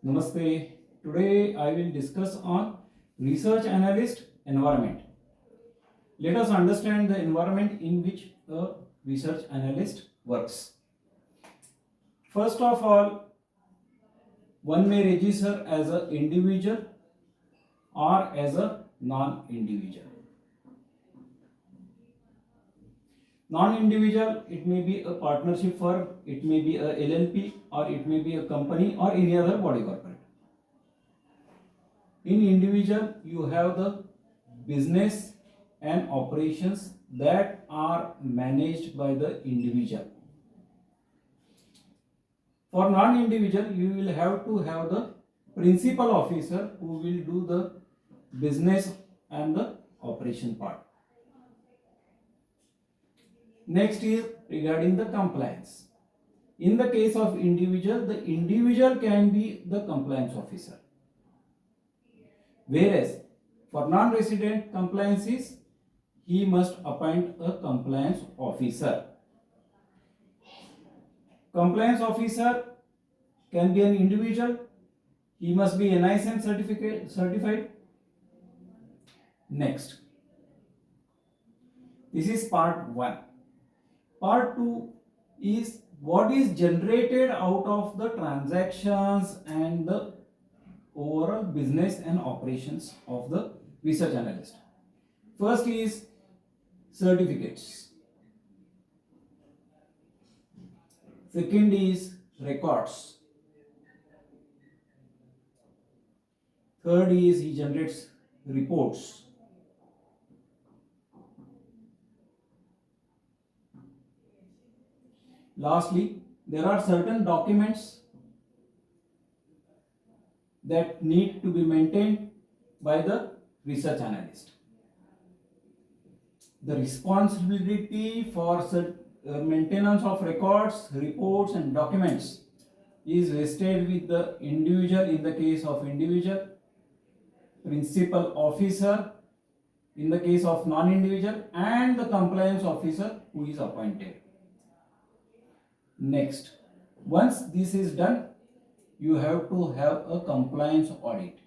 Namaste. Today I will discuss on research analyst environment. Let us understand the environment in which a research analyst works. First of all, one may register as an individual or as a non-individual. Non-individual, it may be a partnership firm, it may be a LLP, or it may be a company or any other body corporate. In individual, you have the business and operations that are managed by the individual. For non-individual, you will have to have the principal officer who will do the business and the operation part. Next is regarding the compliance. In the case of individual, the individual can be the compliance officer. Whereas for non-resident compliances, he must appoint a compliance officer. Compliance officer can be an individual. He must be NISM certified. Next, this is part 1. Part 2 is what is generated out of the transactions and the overall business and operations of the research analyst. First is certificates. Second is records. Third is he generates reports. Lastly, there are certain documents that need to be maintained by the research analyst. The responsibility for maintenance of records, reports and documents is vested with the individual in the case of individual, principal officer in the case of non-individual, and the compliance officer who is appointed. Next, once this is done, you have to have a compliance audit.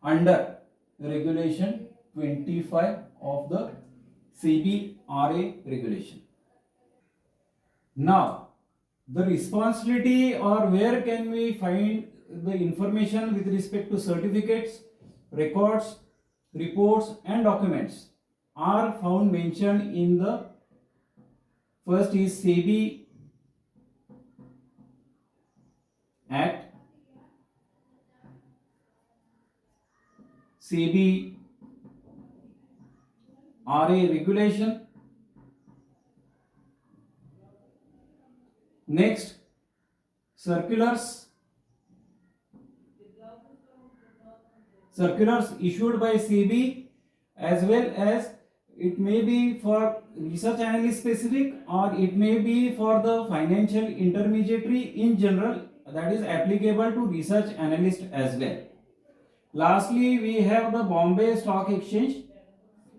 Under regulation 25 of the sebi RA regulation. Now, the responsibility or where can we find the information with respect to certificates, records, reports and documents are found mentioned in the first is sebi Act, sebi RA regulation. Next, circulars issued by sebi, as well as it may be for research analyst specific or it may be for the financial intermediary in general, that is applicable to research analyst as well. Lastly, we have the Bombay Stock Exchange,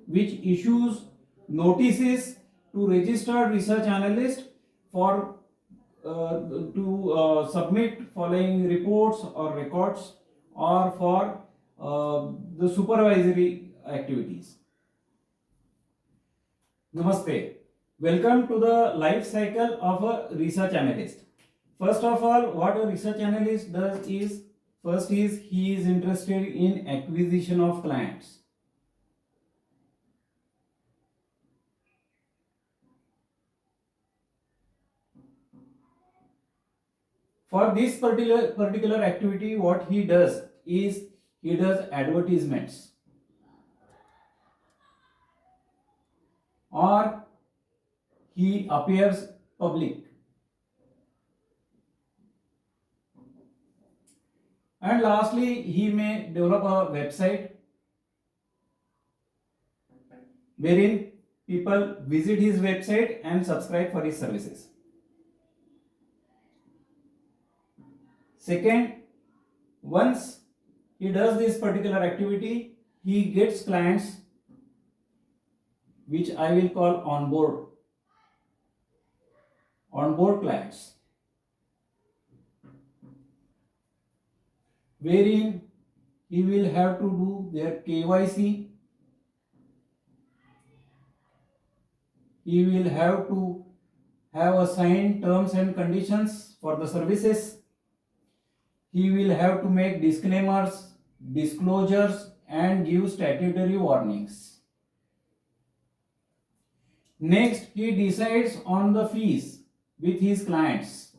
which issues notices to registered research analyst for to submit following reports or records or for the supervisory activities. Namaste. Welcome to the life cycle of a research analyst. First of all, what a research analyst does is, first is he is interested in acquisition of clients. For this particular activity, what he does is he does advertisements or he appears public. And lastly, he may develop a website wherein people visit his website and subscribe for his services. Second, once he does this particular activity, he gets clients which I will call onboard clients, wherein he will have to do their KYC, he will have to have assigned terms and conditions for the services, he will have to make disclaimers, disclosures, and give statutory warnings. Next, he decides on the fees with his clients.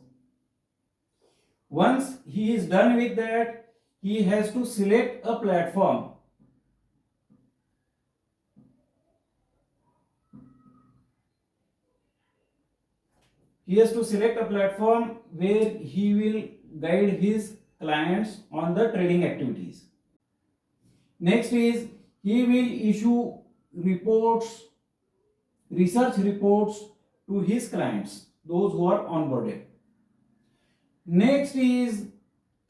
Once he is done with that, he has to select a platform. He has to select a platform where he will guide his clients on the trading activities. Next is he will issue reports, research reports to his clients, those who are onboarded. Next is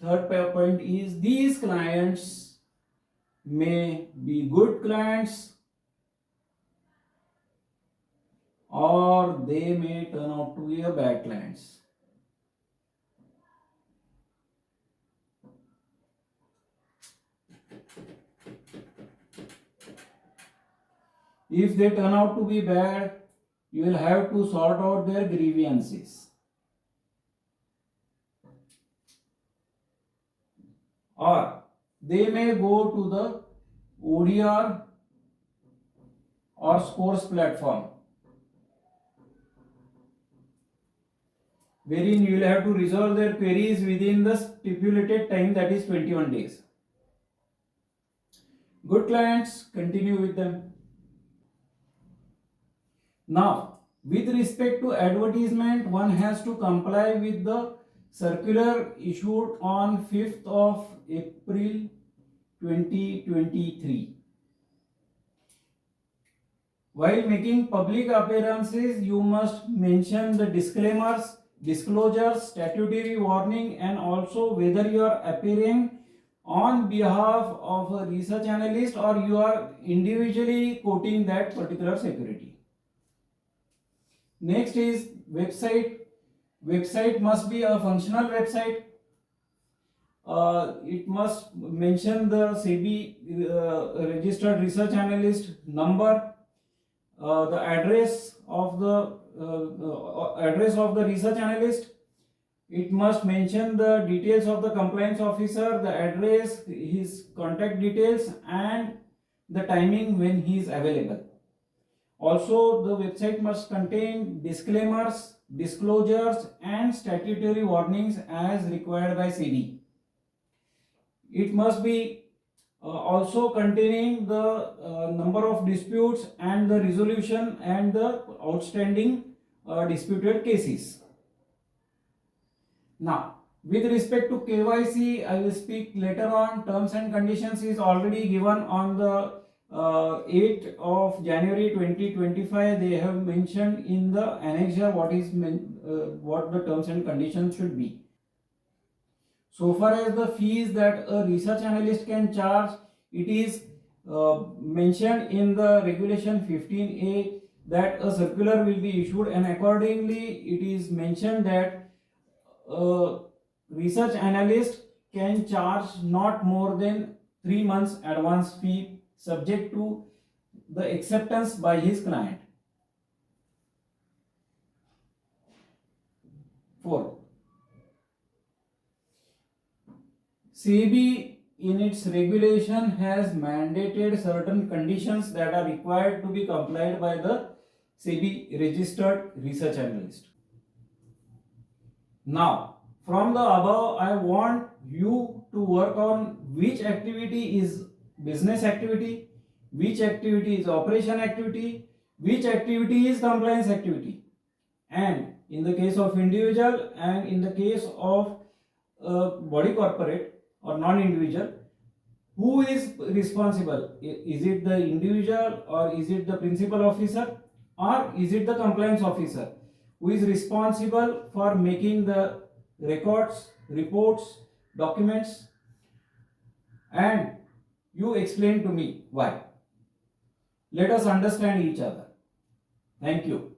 third point is these clients may be good clients or they may turn out to be a bad clients. If they turn out to be bad, you will have to sort out their grievances. Or they may go to the ODR or scores platform, wherein you will have to resolve their queries within the stipulated time, that is 21 days. Good clients, continue with them. Now, with respect to advertisement, one has to comply with the circular issued on 5th of April 2023. While making public appearances, you must mention the disclaimers, disclosures, statutory warning, and also whether you are appearing on behalf of a research analyst or you are individually quoting that particular security. Next is website. Website must be a functional website. It must mention the sebi registered research analyst number, the address of the research analyst. It must mention the details of the compliance officer, the address, his contact details, and the timing when he is available. Also, the website must contain disclaimers, disclosures, and statutory warnings as required by sebi. It must be also containing the number of disputes and the resolution and the outstanding disputed cases. Now, with respect to KYC, I will speak later on. Terms and conditions is already given on the 8th of January 2025. They have mentioned in the annexure what the terms and conditions should be. So far as the fees that a research analyst can charge, it is mentioned in the regulation 15A that a circular will be issued, and accordingly it is mentioned that a research analyst can charge not more than 3 months advance fee, subject to the acceptance by his client. 4. sebi in its regulation has mandated certain conditions that are required to be complied by the sebi registered research analyst. Now, from the above, I want you to work on which activity is business activity, which activity is operation activity, which activity is compliance activity. And in the case of individual and in the case of body corporate or non-individual, who is responsible? Is it the individual or is it the principal officer or is it the compliance officer who is responsible for making the records, reports, documents? And you explain to me why. Let us understand each other. Thank you.